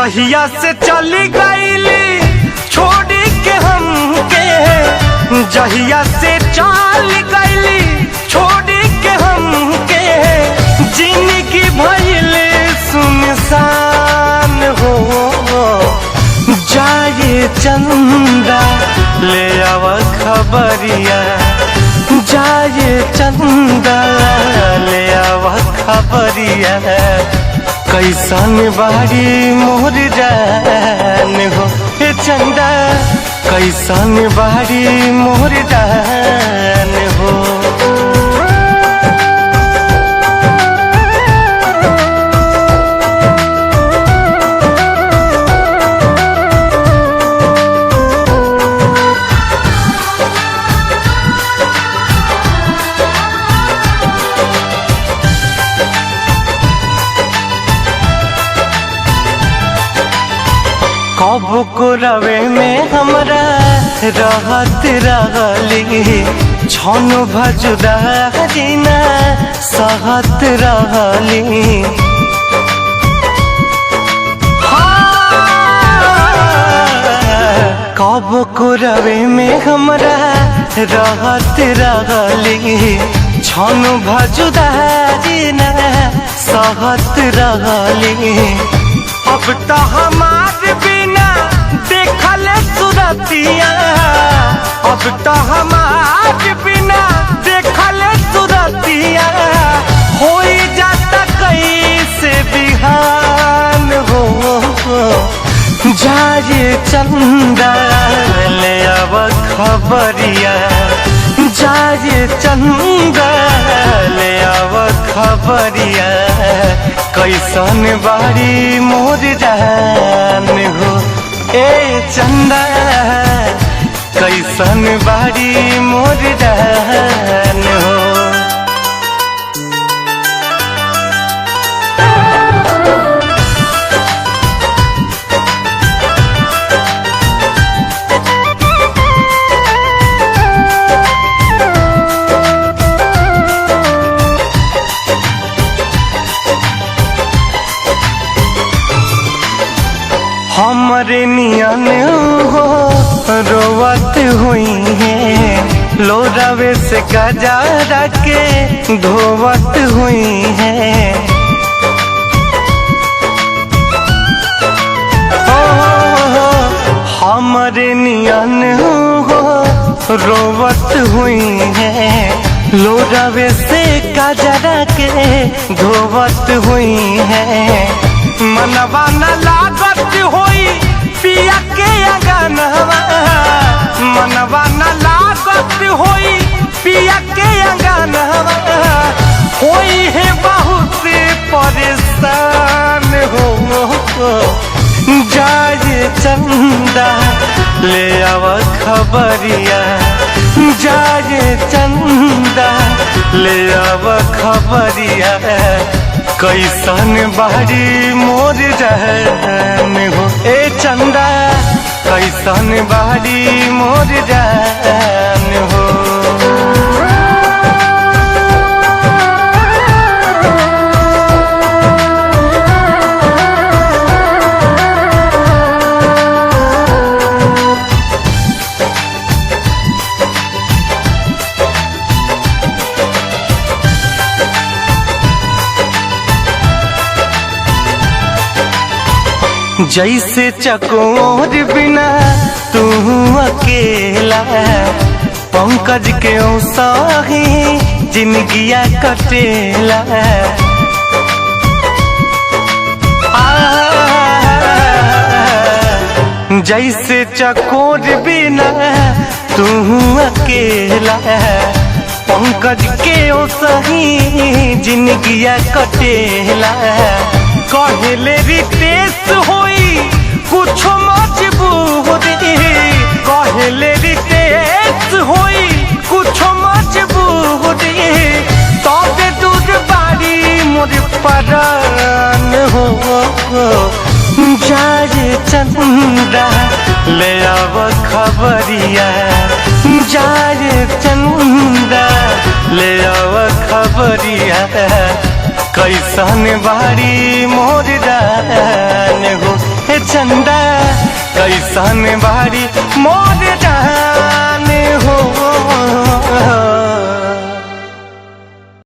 जहिया से चली गईली छोड़ के हमके, जहिया से चल गईली छोड़ के हमके, जिंदगी भइल सुनसान हो। जाए चंदा ले आव खबरिया, जाए चंदा ले आव खबरिया, कैसन बारी मोर जान हो। हे चंदा कैसन बारी मोर जान हो। कब को रवे में हमरा रहत रहली, छन भजुदारी ना सहत रहली। कब को रवे में हमरा रहत रहली, छन भजुदारी ना सहत रहली। अब तो हमार बिना देखल सुरतिया, अब तो हमार बिना देखल सुरतिया, हो जाता कैसे बिहान हो। जाए चंदा ले आव खबरिया, जाए चंदा ले आव खबरिया, कैसन बारी मोर जान हो। ए चंदा कैसन बारी मोर जान हो। हमरे नियन हो रोवत हुई है, लोरावे से गजारा के धोवत हुई है। हमरे नियन हो रोवत हुई है, लोरावे से गजारा के धोवत हुई है। मनवा न लागत होई पिया के अंगनवा, मनवा न लागत होई पिया के अंगनवा, होई है बहुत परेशान हो। जाए चंदा ले आव खबरिया, जाए चंदा ले आव खबरिया, कैसन बारी मोर जान हो। ए चंदा कैसन बारी मोर जान हो। जैसे चकोर बिना तू अकेला, पंकज के साही जिंदगिया कटेला। जैसे चकोर बिना तू अकेला, पंकज के सही जिंदगिया कटेला। कहले रितेश होई कुछ मजबूरी, कहले रितेश होई कुछ मजबूरी, तबे दूर बारी मोर परान हो। जाए चंदा ले आव खबरिया, जाए चंदा ले आव खबरिया, कैसन बारी मोर जान हो। कैसन बारी मोर जान हो